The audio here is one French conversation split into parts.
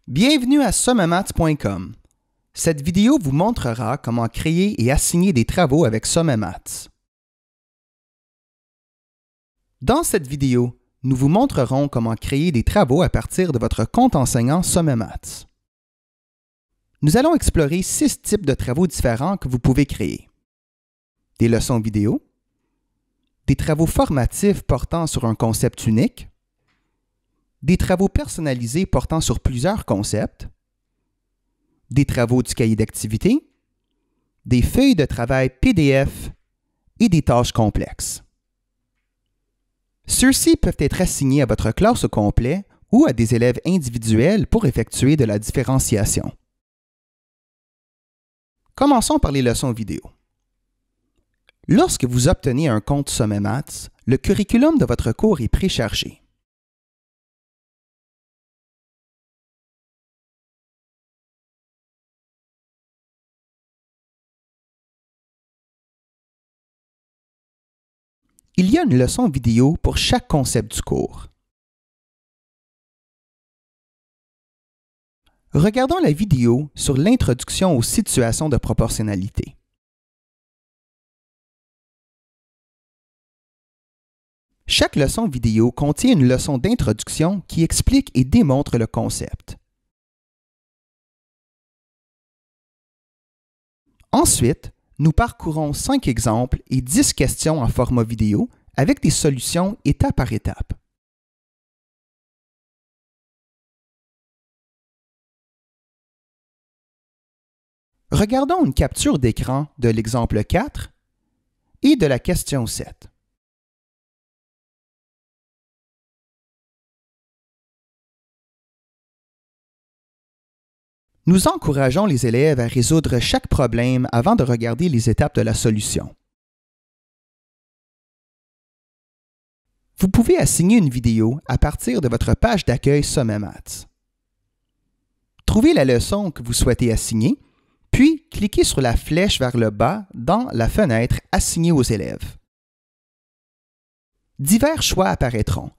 Bienvenue à sommemaths.com. Cette vidéo vous montrera comment créer et assigner des travaux avec SommeMaths. Dans cette vidéo, nous vous montrerons comment créer des travaux à partir de votre compte enseignant SommeMaths. Nous allons explorer 6 types de travaux différents que vous pouvez créer. Des leçons vidéo, des travaux formatifs portant sur un concept unique, des travaux personnalisés portant sur plusieurs concepts, des travaux du cahier d'activité, des feuilles de travail PDF et des tâches complexes. Ceux-ci peuvent être assignés à votre classe au complet ou à des élèves individuels pour effectuer de la différenciation. Commençons par les leçons vidéo. Lorsque vous obtenez un compte SommeMaths, le curriculum de votre cours est préchargé. Il y a une leçon vidéo pour chaque concept du cours. Regardons la vidéo sur l'introduction aux situations de proportionnalité. Chaque leçon vidéo contient une leçon d'introduction qui explique et démontre le concept. Ensuite, nous parcourons 5 exemples et 10 questions en format vidéo avec des solutions étape par étape. Regardons une capture d'écran de l'exemple 4 et de la question 7. Nous encourageons les élèves à résoudre chaque problème avant de regarder les étapes de la solution. Vous pouvez assigner une vidéo à partir de votre page d'accueil SommeMaths. Trouvez la leçon que vous souhaitez assigner, puis cliquez sur la flèche vers le bas dans la fenêtre « Assigner aux élèves ». Divers choix apparaîtront.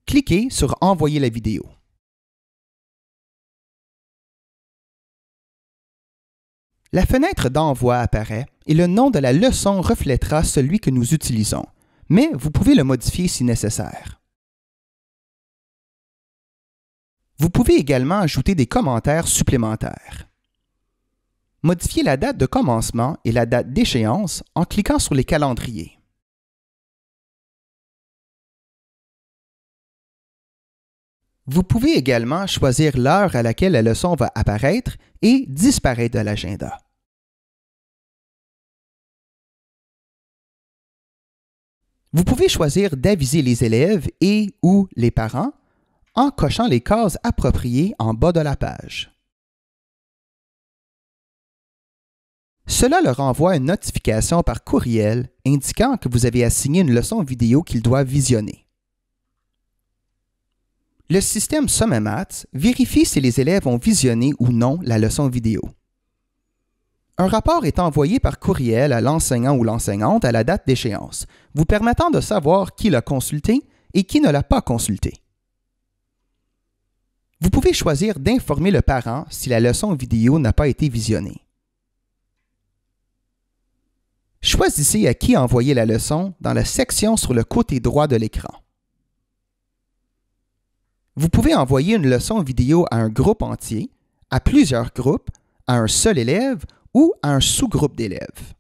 Cliquez sur « Envoyer la vidéo ». La fenêtre d'envoi apparaît et le nom de la leçon reflètera celui que nous utilisons, mais vous pouvez le modifier si nécessaire. Vous pouvez également ajouter des commentaires supplémentaires. Modifiez la date de commencement et la date d'échéance en cliquant sur les calendriers. Vous pouvez également choisir l'heure à laquelle la leçon va apparaître et disparaître de l'agenda. Vous pouvez choisir d'aviser les élèves et/ou les parents en cochant les cases appropriées en bas de la page. Cela leur envoie une notification par courriel indiquant que vous avez assigné une leçon vidéo qu'ils doivent visionner. Le système SommeMaths vérifie si les élèves ont visionné ou non la leçon vidéo. Un rapport est envoyé par courriel à l'enseignant ou l'enseignante à la date d'échéance, vous permettant de savoir qui l'a consulté et qui ne l'a pas consulté. Vous pouvez choisir d'informer le parent si la leçon vidéo n'a pas été visionnée. Choisissez à qui envoyer la leçon dans la section sur le côté droit de l'écran. Vous pouvez envoyer une leçon vidéo à un groupe entier, à plusieurs groupes, à un seul élève ou à un sous-groupe d'élèves.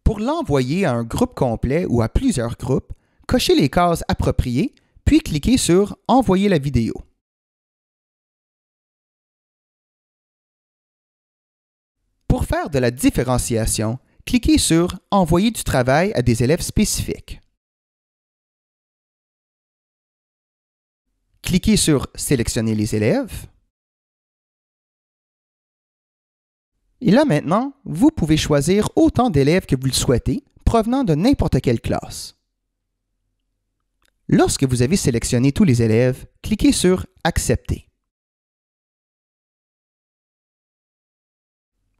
Pour l'envoyer à un groupe complet ou à plusieurs groupes, cochez les cases appropriées, puis cliquez sur « Envoyer la vidéo ». Pour faire de la différenciation, cliquez sur « Envoyer du travail à des élèves spécifiques ». Cliquez sur « Sélectionner les élèves ». Et là maintenant, vous pouvez choisir autant d'élèves que vous le souhaitez, provenant de n'importe quelle classe. Lorsque vous avez sélectionné tous les élèves, cliquez sur « Accepter ».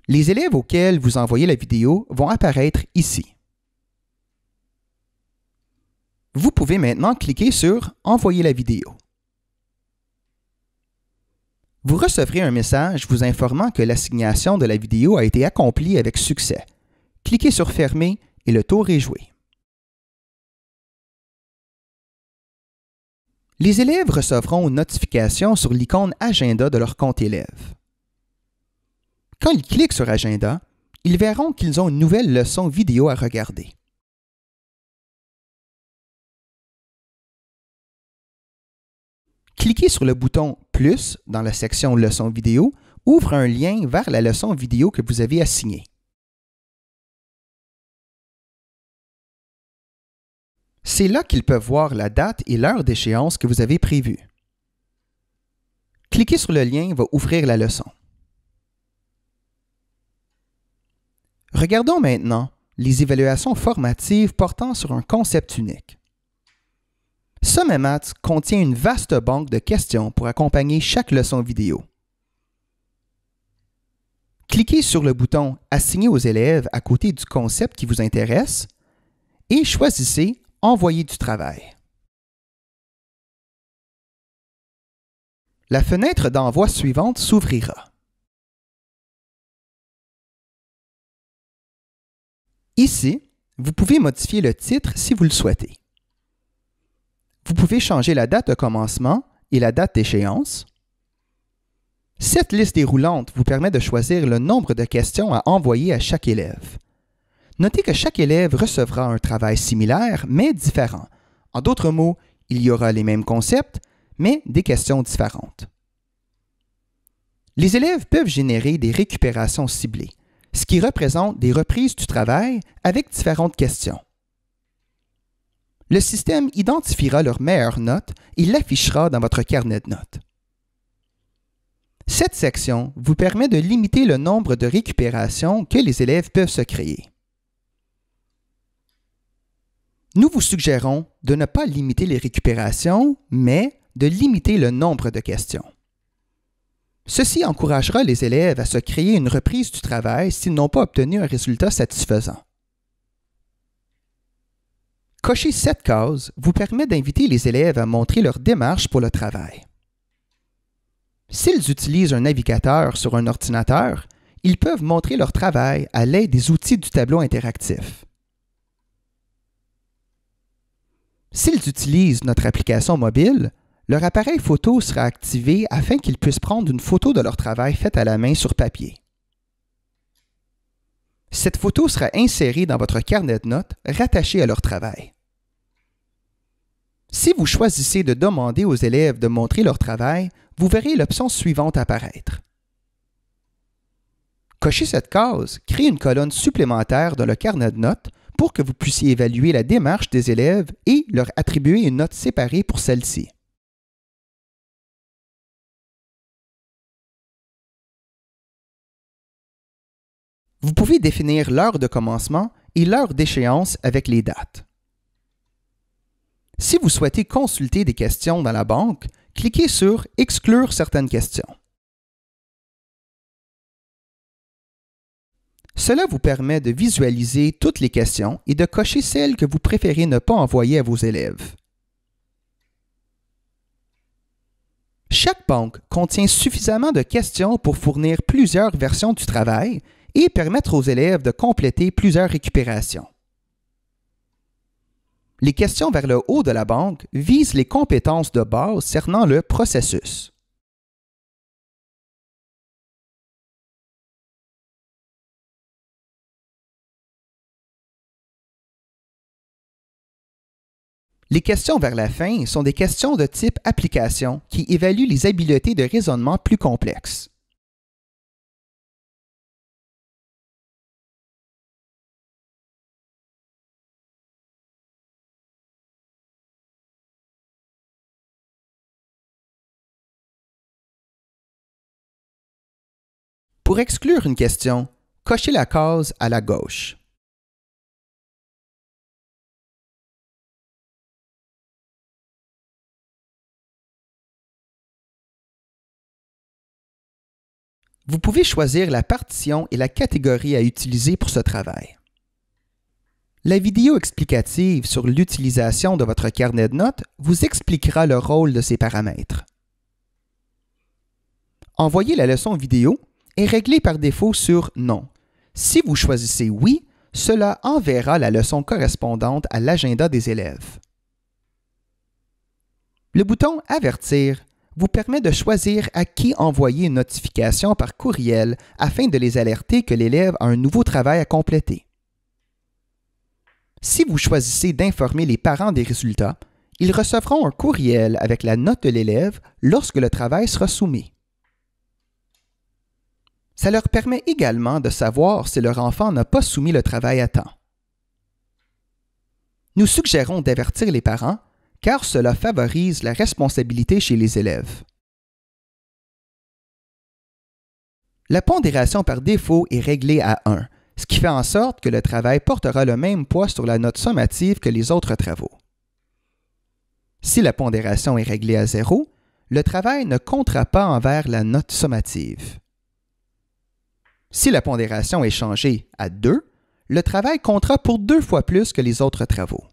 Les élèves auxquels vous envoyez la vidéo vont apparaître ici. Vous pouvez maintenant cliquer sur « Envoyer la vidéo ». Vous recevrez un message vous informant que l'assignation de la vidéo a été accomplie avec succès. Cliquez sur « Fermer » et le tour est joué. Les élèves recevront une notification sur l'icône « Agenda » de leur compte élève. Quand ils cliquent sur « Agenda », ils verront qu'ils ont une nouvelle leçon vidéo à regarder. Cliquez sur le bouton « Plus » dans la section « Leçon vidéo » ouvre un lien vers la leçon vidéo que vous avez assignée. C'est là qu'ils peuvent voir la date et l'heure d'échéance que vous avez prévue. Cliquez sur le lien va ouvrir la leçon. Regardons maintenant les évaluations formatives portant sur un concept unique. SommetMaths contient une vaste banque de questions pour accompagner chaque leçon vidéo. Cliquez sur le bouton « Assigner aux élèves » à côté du concept qui vous intéresse et choisissez « Envoyer du travail ». La fenêtre d'envoi suivante s'ouvrira. Ici, vous pouvez modifier le titre si vous le souhaitez. Vous pouvez changer la date de commencement et la date d'échéance. Cette liste déroulante vous permet de choisir le nombre de questions à envoyer à chaque élève. Notez que chaque élève recevra un travail similaire, mais différent. En d'autres mots, il y aura les mêmes concepts, mais des questions différentes. Les élèves peuvent générer des récupérations ciblées, ce qui représente des reprises du travail avec différentes questions. Le système identifiera leur meilleure note et l'affichera dans votre carnet de notes. Cette section vous permet de limiter le nombre de récupérations que les élèves peuvent se créer. Nous vous suggérons de ne pas limiter les récupérations, mais de limiter le nombre de questions. Ceci encouragera les élèves à se créer une reprise du travail s'ils n'ont pas obtenu un résultat satisfaisant. Cocher cette case vous permet d'inviter les élèves à montrer leur démarche pour le travail. S'ils utilisent un navigateur sur un ordinateur, ils peuvent montrer leur travail à l'aide des outils du tableau interactif. S'ils utilisent notre application mobile, leur appareil photo sera activé afin qu'ils puissent prendre une photo de leur travail fait à la main sur papier. Cette photo sera insérée dans votre carnet de notes rattaché à leur travail. Si vous choisissez de demander aux élèves de montrer leur travail, vous verrez l'option suivante apparaître. Cochez cette case crée une colonne supplémentaire dans le carnet de notes pour que vous puissiez évaluer la démarche des élèves et leur attribuer une note séparée pour celle-ci. Vous pouvez définir l'heure de commencement et l'heure d'échéance avec les dates. Si vous souhaitez consulter des questions dans la banque, cliquez sur « Exclure certaines questions ». Cela vous permet de visualiser toutes les questions et de cocher celles que vous préférez ne pas envoyer à vos élèves. Chaque banque contient suffisamment de questions pour fournir plusieurs versions du travail et permettre aux élèves de compléter plusieurs récupérations. Les questions vers le haut de la banque visent les compétences de base cernant le processus. Les questions vers la fin sont des questions de type application qui évaluent les habiletés de raisonnement plus complexes. Pour exclure une question, cochez la case à la gauche. Vous pouvez choisir la partition et la catégorie à utiliser pour ce travail. La vidéo explicative sur l'utilisation de votre carnet de notes vous expliquera le rôle de ces paramètres. Envoyer la leçon vidéo est réglé par défaut sur Non. Si vous choisissez Oui, cela enverra la leçon correspondante à l'agenda des élèves. Le bouton Avertir vous permet de choisir à qui envoyer une notification par courriel afin de les alerter que l'élève a un nouveau travail à compléter. Si vous choisissez d'informer les parents des résultats, ils recevront un courriel avec la note de l'élève lorsque le travail sera soumis. Ça leur permet également de savoir si leur enfant n'a pas soumis le travail à temps. Nous suggérons d'avertir les parents car cela favorise la responsabilité chez les élèves. La pondération par défaut est réglée à 1, ce qui fait en sorte que le travail portera le même poids sur la note sommative que les autres travaux. Si la pondération est réglée à 0, le travail ne comptera pas envers la note sommative. Si la pondération est changée à 2, le travail comptera pour 2 fois plus que les autres travaux.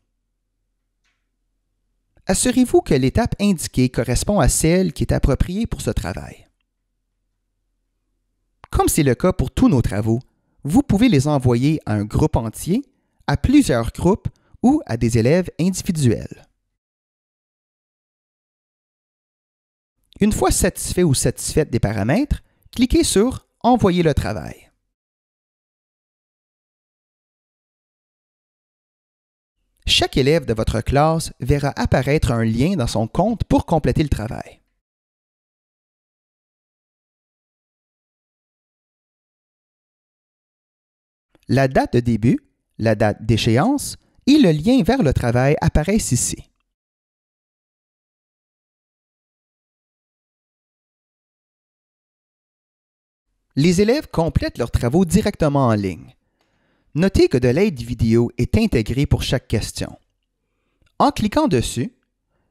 Assurez-vous que l'étape indiquée correspond à celle qui est appropriée pour ce travail. Comme c'est le cas pour tous nos travaux, vous pouvez les envoyer à un groupe entier, à plusieurs groupes ou à des élèves individuels. Une fois satisfait ou satisfaite des paramètres, cliquez sur « Envoyer le travail ». Chaque élève de votre classe verra apparaître un lien dans son compte pour compléter le travail. La date de début, la date d'échéance et le lien vers le travail apparaissent ici. Les élèves complètent leurs travaux directement en ligne. Notez que de l'aide vidéo est intégrée pour chaque question. En cliquant dessus,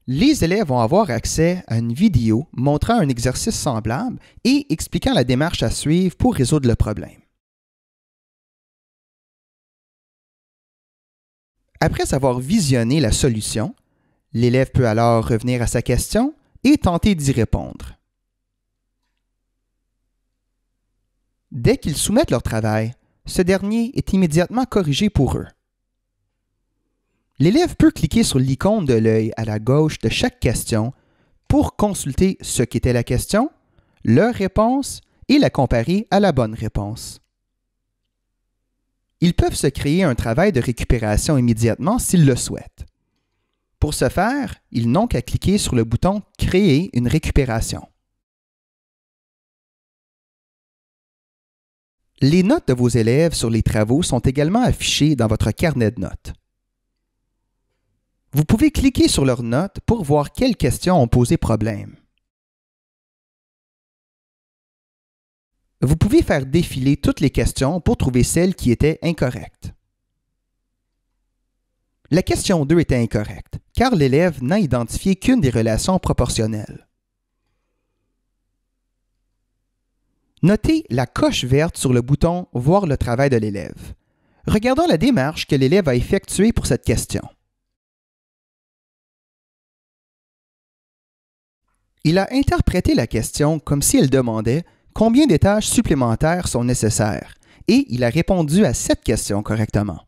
les élèves vont avoir accès à une vidéo montrant un exercice semblable et expliquant la démarche à suivre pour résoudre le problème. Après avoir visionné la solution, l'élève peut alors revenir à sa question et tenter d'y répondre. Dès qu'ils soumettent leur travail, ce dernier est immédiatement corrigé pour eux. L'élève peut cliquer sur l'icône de l'œil à la gauche de chaque question pour consulter ce qu'était la question, leur réponse et la comparer à la bonne réponse. Ils peuvent se créer un travail de récupération immédiatement s'ils le souhaitent. Pour ce faire, ils n'ont qu'à cliquer sur le bouton « Créer une récupération ». Les notes de vos élèves sur les travaux sont également affichées dans votre carnet de notes. Vous pouvez cliquer sur leurs notes pour voir quelles questions ont posé problème. Vous pouvez faire défiler toutes les questions pour trouver celles qui étaient incorrectes. La question 2 était incorrecte, car l'élève n'a identifié qu'une des relations proportionnelles. Notez la coche verte sur le bouton « Voir le travail de l'élève ». Regardons la démarche que l'élève a effectuée pour cette question. Il a interprété la question comme si elle demandait combien d'étages supplémentaires sont nécessaires et il a répondu à cette question correctement.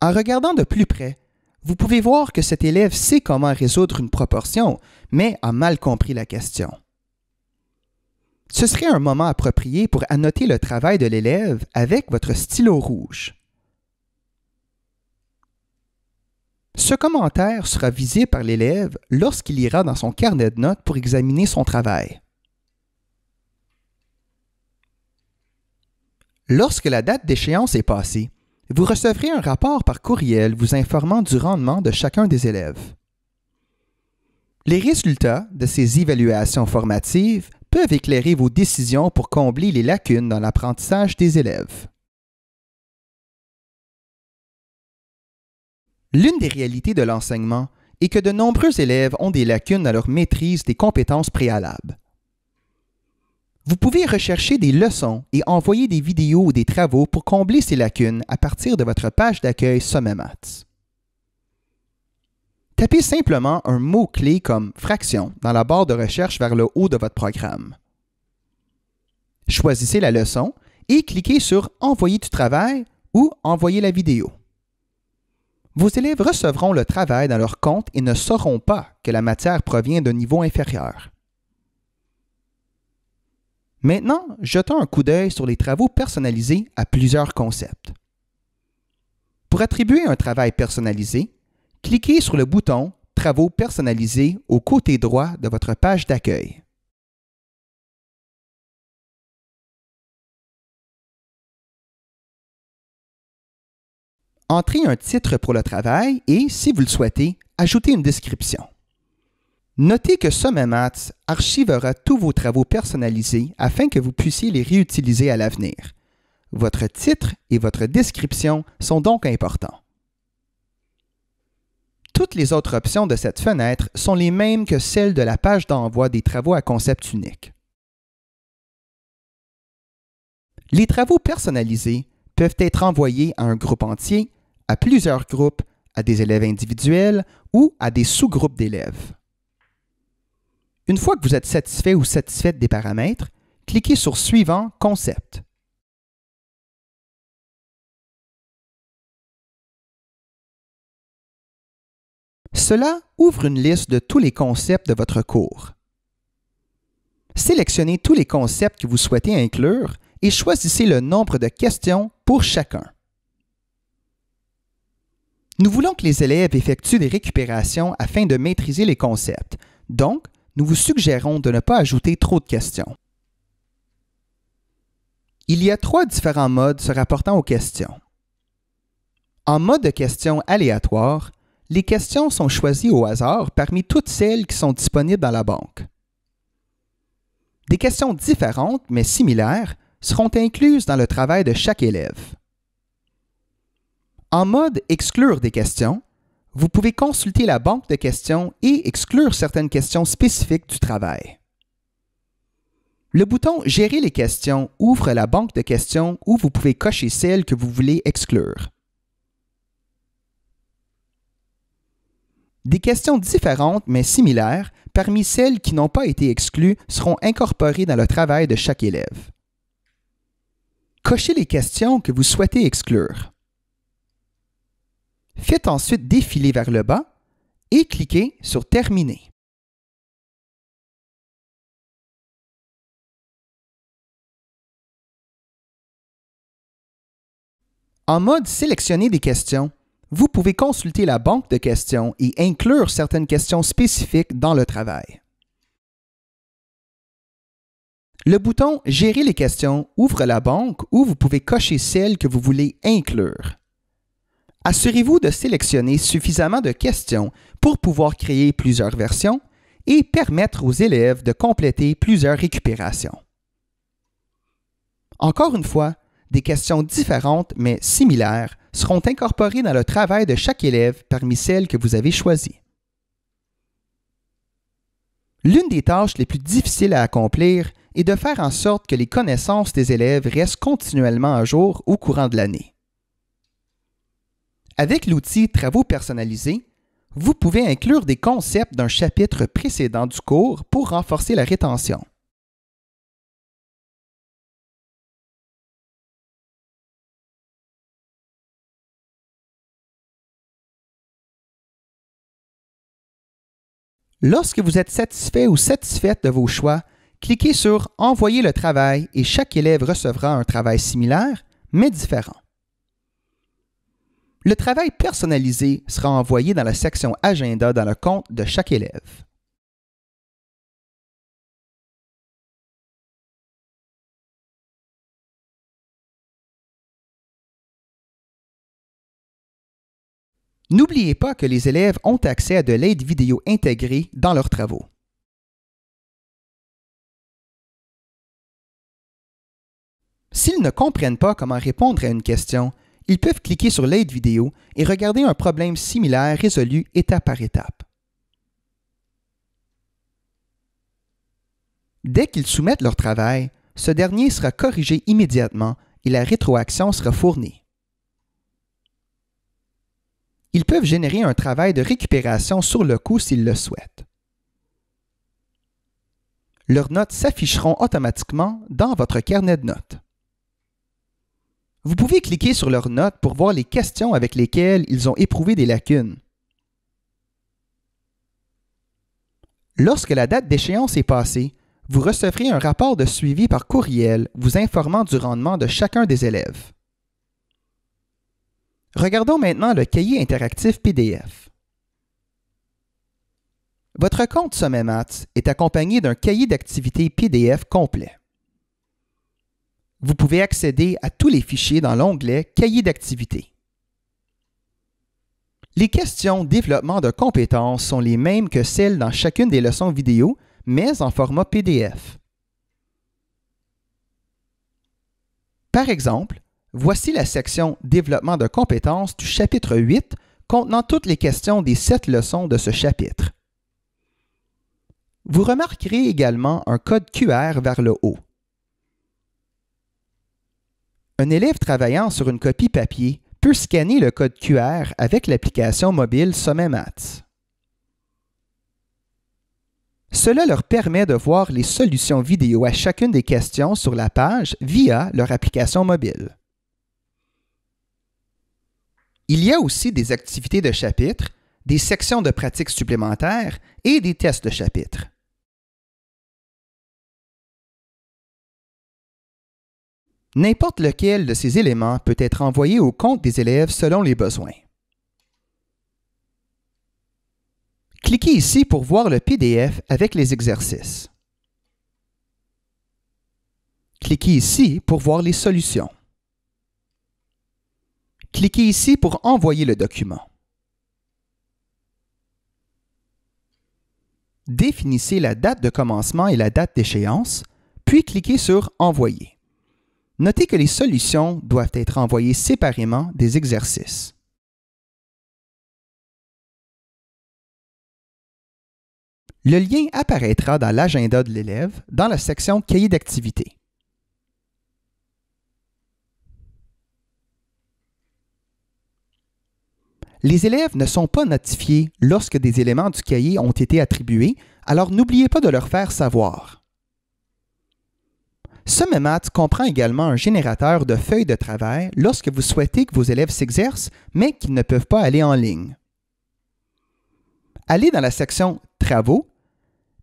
En regardant de plus près, vous pouvez voir que cet élève sait comment résoudre une proportion, mais a mal compris la question. Ce serait un moment approprié pour annoter le travail de l'élève avec votre stylo rouge. Ce commentaire sera visé par l'élève lorsqu'il ira dans son carnet de notes pour examiner son travail. Lorsque la date d'échéance est passée, vous recevrez un rapport par courriel vous informant du rendement de chacun des élèves. Les résultats de ces évaluations formatives peuvent éclairer vos décisions pour combler les lacunes dans l'apprentissage des élèves. L'une des réalités de l'enseignement est que de nombreux élèves ont des lacunes dans leur maîtrise des compétences préalables. Vous pouvez rechercher des leçons et envoyer des vidéos ou des travaux pour combler ces lacunes à partir de votre page d'accueil SommetMaths. Tapez simplement un mot-clé comme « fraction » dans la barre de recherche vers le haut de votre programme. Choisissez la leçon et cliquez sur « Envoyer du travail » ou « Envoyer la vidéo ». Vos élèves recevront le travail dans leur compte et ne sauront pas que la matière provient d'un niveau inférieur. Maintenant, jetons un coup d'œil sur les travaux personnalisés à plusieurs concepts. Pour attribuer un travail personnalisé, cliquez sur le bouton « Travaux personnalisés » au côté droit de votre page d'accueil. Entrez un titre pour le travail et, si vous le souhaitez, ajoutez une description. Notez que SommetMaths archivera tous vos travaux personnalisés afin que vous puissiez les réutiliser à l'avenir. Votre titre et votre description sont donc importants. Toutes les autres options de cette fenêtre sont les mêmes que celles de la page d'envoi des travaux à concept unique. Les travaux personnalisés peuvent être envoyés à un groupe entier, à plusieurs groupes, à des élèves individuels ou à des sous-groupes d'élèves. Une fois que vous êtes satisfait ou satisfaite des paramètres, cliquez sur « Suivant concept ». Cela ouvre une liste de tous les concepts de votre cours. Sélectionnez tous les concepts que vous souhaitez inclure et choisissez le nombre de questions pour chacun. Nous voulons que les élèves effectuent des récupérations afin de maîtriser les concepts, donc nous vous suggérons de ne pas ajouter trop de questions. Il y a 3 différents modes se rapportant aux questions. En mode de questions aléatoires, les questions sont choisies au hasard parmi toutes celles qui sont disponibles dans la banque. Des questions différentes mais similaires seront incluses dans le travail de chaque élève. En mode « Exclure des questions », vous pouvez consulter la banque de questions et exclure certaines questions spécifiques du travail. Le bouton « Gérer les questions » ouvre la banque de questions où vous pouvez cocher celles que vous voulez exclure. Des questions différentes mais similaires parmi celles qui n'ont pas été exclues seront incorporées dans le travail de chaque élève. Cochez les questions que vous souhaitez exclure. Faites ensuite défiler vers le bas et cliquez sur « Terminer ». En mode « Sélectionner des questions », vous pouvez consulter la banque de questions et inclure certaines questions spécifiques dans le travail. Le bouton « Gérer les questions » ouvre la banque où vous pouvez cocher celles que vous voulez inclure. Assurez-vous de sélectionner suffisamment de questions pour pouvoir créer plusieurs versions et permettre aux élèves de compléter plusieurs récupérations. Encore une fois, des questions différentes mais similaires seront incorporées dans le travail de chaque élève parmi celles que vous avez choisies. L'une des tâches les plus difficiles à accomplir est de faire en sorte que les connaissances des élèves restent continuellement à jour au courant de l'année. Avec l'outil Travaux personnalisés, vous pouvez inclure des concepts d'un chapitre précédent du cours pour renforcer la rétention. Lorsque vous êtes satisfait ou satisfaite de vos choix, cliquez sur « Envoyer le travail » et chaque élève recevra un travail similaire, mais différent. Le travail personnalisé sera envoyé dans la section « Agenda » dans le compte de chaque élève. N'oubliez pas que les élèves ont accès à de l'aide vidéo intégrée dans leurs travaux. S'ils ne comprennent pas comment répondre à une question, ils peuvent cliquer sur l'aide vidéo et regarder un problème similaire résolu étape par étape. Dès qu'ils soumettent leur travail, ce dernier sera corrigé immédiatement et la rétroaction sera fournie. Ils peuvent générer un travail de récupération sur le coup s'ils le souhaitent. Leurs notes s'afficheront automatiquement dans votre carnet de notes. Vous pouvez cliquer sur leurs notes pour voir les questions avec lesquelles ils ont éprouvé des lacunes. Lorsque la date d'échéance est passée, vous recevrez un rapport de suivi par courriel vous informant du rendement de chacun des élèves. Regardons maintenant le cahier interactif PDF. Votre compte SommetMaths est accompagné d'un cahier d'activités PDF complet. Vous pouvez accéder à tous les fichiers dans l'onglet « Cahier d'activités ». Les questions développement de compétences sont les mêmes que celles dans chacune des leçons vidéo, mais en format PDF. Par exemple, voici la section « Développement de compétences » du chapitre 8 contenant toutes les questions des 7 leçons de ce chapitre. Vous remarquerez également un code QR vers le haut. Un élève travaillant sur une copie papier peut scanner le code QR avec l'application mobile SommetMaths. Cela leur permet de voir les solutions vidéo à chacune des questions sur la page via leur application mobile. Il y a aussi des activités de chapitre, des sections de pratiques supplémentaires et des tests de chapitre. N'importe lequel de ces éléments peut être envoyé au compte des élèves selon les besoins. Cliquez ici pour voir le PDF avec les exercices. Cliquez ici pour voir les solutions. Cliquez ici pour envoyer le document. Définissez la date de commencement et la date d'échéance, puis cliquez sur « Envoyer ». Notez que les solutions doivent être envoyées séparément des exercices. Le lien apparaîtra dans l'agenda de l'élève dans la section « Cahier d'activités ». Les élèves ne sont pas notifiés lorsque des éléments du cahier ont été attribués, alors n'oubliez pas de leur faire savoir. SommetMaths comprend également un générateur de feuilles de travail lorsque vous souhaitez que vos élèves s'exercent, mais qu'ils ne peuvent pas aller en ligne. Allez dans la section « Travaux »,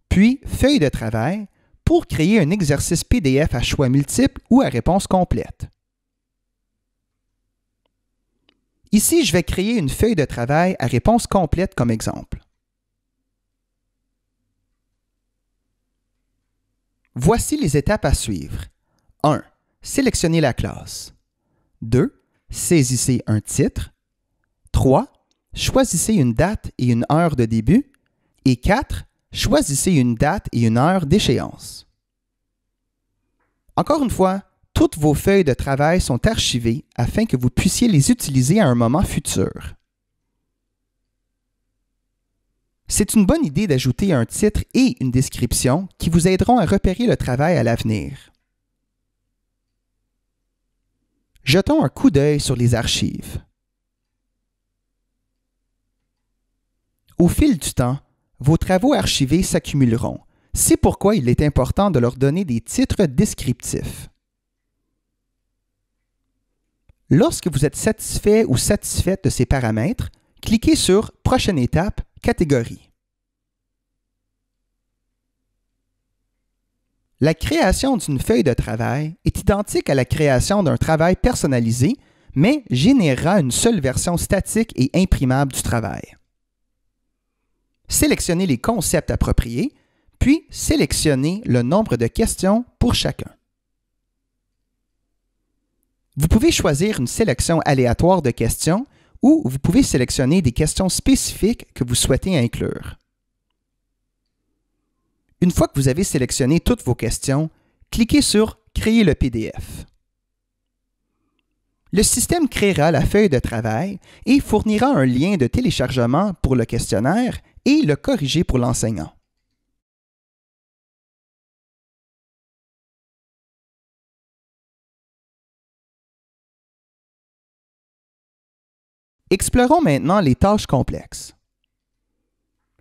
puis « Feuilles de travail » pour créer un exercice PDF à choix multiples ou à réponse complète. Ici, je vais créer une feuille de travail à réponse complète comme exemple. Voici les étapes à suivre. 1. Sélectionnez la classe. 2. Saisissez un titre. 3. Choisissez une date et une heure de début. Et 4. Choisissez une date et une heure d'échéance. Encore une fois, toutes vos feuilles de travail sont archivées afin que vous puissiez les utiliser à un moment futur. C'est une bonne idée d'ajouter un titre et une description qui vous aideront à repérer le travail à l'avenir. Jetons un coup d'œil sur les archives. Au fil du temps, vos travaux archivés s'accumuleront. C'est pourquoi il est important de leur donner des titres descriptifs. Lorsque vous êtes satisfait ou satisfaite de ces paramètres, cliquez sur « Prochaine étape », catégorie. La création d'une feuille de travail est identique à la création d'un travail personnalisé, mais générera une seule version statique et imprimable du travail. Sélectionnez les concepts appropriés, puis sélectionnez le nombre de questions pour chacun. Vous pouvez choisir une sélection aléatoire de questions ou vous pouvez sélectionner des questions spécifiques que vous souhaitez inclure. Une fois que vous avez sélectionné toutes vos questions, cliquez sur « Créer le PDF ». Le système créera la feuille de travail et fournira un lien de téléchargement pour le questionnaire et le corriger pour l'enseignant. Explorons maintenant les tâches complexes.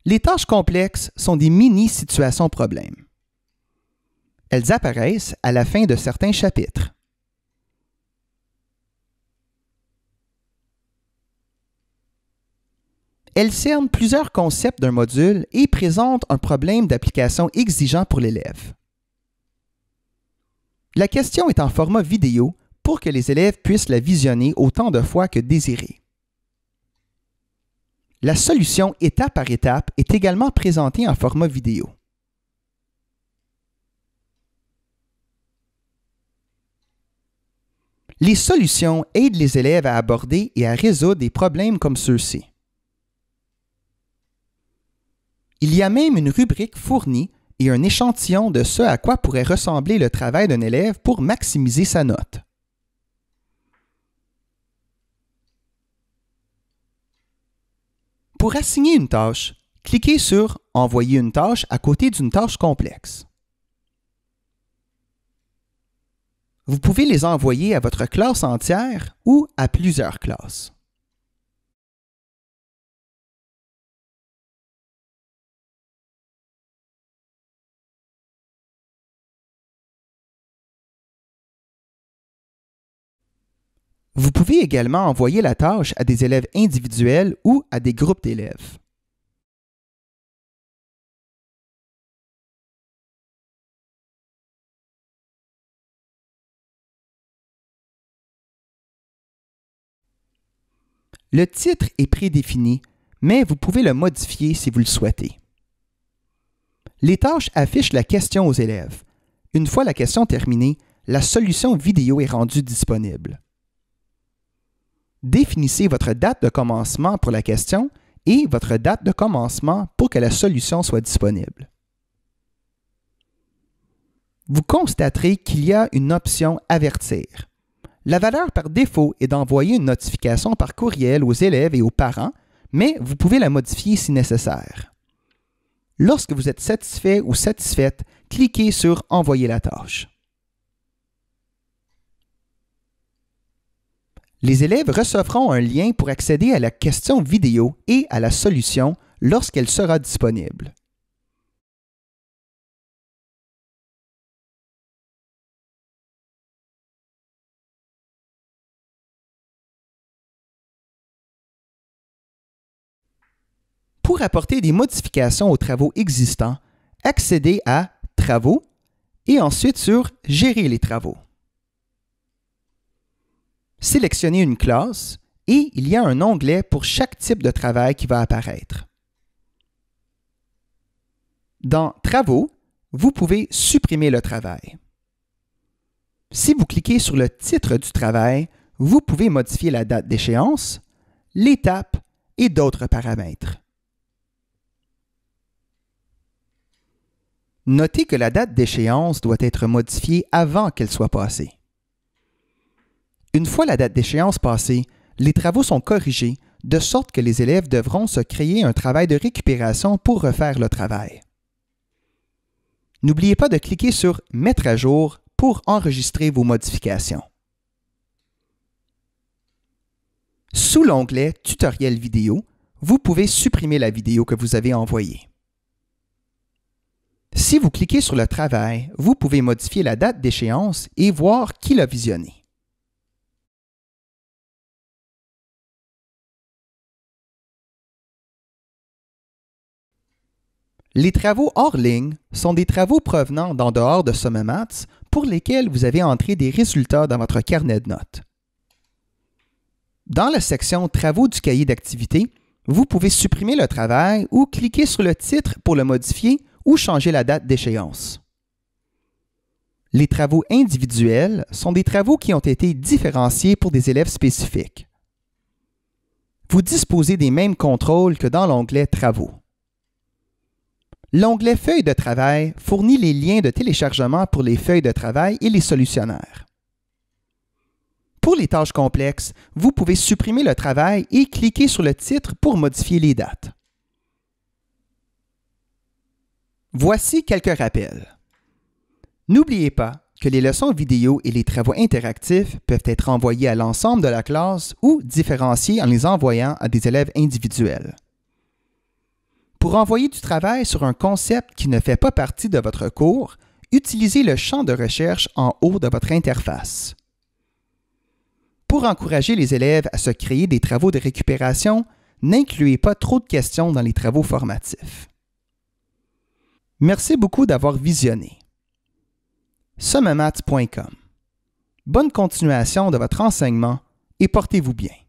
Les tâches complexes sont des mini-situations problèmes. Elles apparaissent à la fin de certains chapitres. Elles cernent plusieurs concepts d'un module et présentent un problème d'application exigeant pour l'élève. La question est en format vidéo pour que les élèves puissent la visionner autant de fois que désiré. La solution étape par étape est également présentée en format vidéo. Les solutions aident les élèves à aborder et à résoudre des problèmes comme ceux-ci. Il y a même une rubrique fournie et un échantillon de ce à quoi pourrait ressembler le travail d'un élève pour maximiser sa note. Pour assigner une tâche, cliquez sur « Envoyer une tâche » à côté d'une tâche complexe. Vous pouvez les envoyer à votre classe entière ou à plusieurs classes. Vous pouvez également envoyer la tâche à des élèves individuels ou à des groupes d'élèves. Le titre est prédéfini, mais vous pouvez le modifier si vous le souhaitez. Les tâches affichent la question aux élèves. Une fois la question terminée, la solution vidéo est rendue disponible. Définissez votre date de commencement pour la question et votre date de commencement pour que la solution soit disponible. Vous constaterez qu'il y a une option « Avertir ». La valeur par défaut est d'envoyer une notification par courriel aux élèves et aux parents, mais vous pouvez la modifier si nécessaire. Lorsque vous êtes satisfait ou satisfaite, cliquez sur « Envoyer la tâche ». Les élèves recevront un lien pour accéder à la question vidéo et à la solution lorsqu'elle sera disponible. Pour apporter des modifications aux travaux existants, accédez à « Travaux » et ensuite sur « Gérer les travaux ». Sélectionnez une classe et il y a un onglet pour chaque type de travail qui va apparaître. Dans « Travaux », vous pouvez supprimer le travail. Si vous cliquez sur le titre du travail, vous pouvez modifier la date d'échéance, l'étape et d'autres paramètres. Notez que la date d'échéance doit être modifiée avant qu'elle soit passée. Une fois la date d'échéance passée, les travaux sont corrigés de sorte que les élèves devront se créer un travail de récupération pour refaire le travail. N'oubliez pas de cliquer sur « Mettre à jour » pour enregistrer vos modifications. Sous l'onglet « Tutoriel vidéo », vous pouvez supprimer la vidéo que vous avez envoyée. Si vous cliquez sur le travail, vous pouvez modifier la date d'échéance et voir qui l'a visionné. Les travaux hors ligne sont des travaux provenant d'en dehors de SommaMaths pour lesquels vous avez entré des résultats dans votre carnet de notes. Dans la section « Travaux du cahier d'activité », vous pouvez supprimer le travail ou cliquer sur le titre pour le modifier ou changer la date d'échéance. Les travaux individuels sont des travaux qui ont été différenciés pour des élèves spécifiques. Vous disposez des mêmes contrôles que dans l'onglet « Travaux ». L'onglet « Feuilles de travail » fournit les liens de téléchargement pour les feuilles de travail et les solutionnaires. Pour les tâches complexes, vous pouvez supprimer le travail et cliquer sur le titre pour modifier les dates. Voici quelques rappels. N'oubliez pas que les leçons vidéo et les travaux interactifs peuvent être envoyés à l'ensemble de la classe ou différenciés en les envoyant à des élèves individuels. Pour envoyer du travail sur un concept qui ne fait pas partie de votre cours, utilisez le champ de recherche en haut de votre interface. Pour encourager les élèves à se créer des travaux de récupération, n'incluez pas trop de questions dans les travaux formatifs. Merci beaucoup d'avoir visionné. Sommemaths.com. Bonne continuation de votre enseignement et portez-vous bien.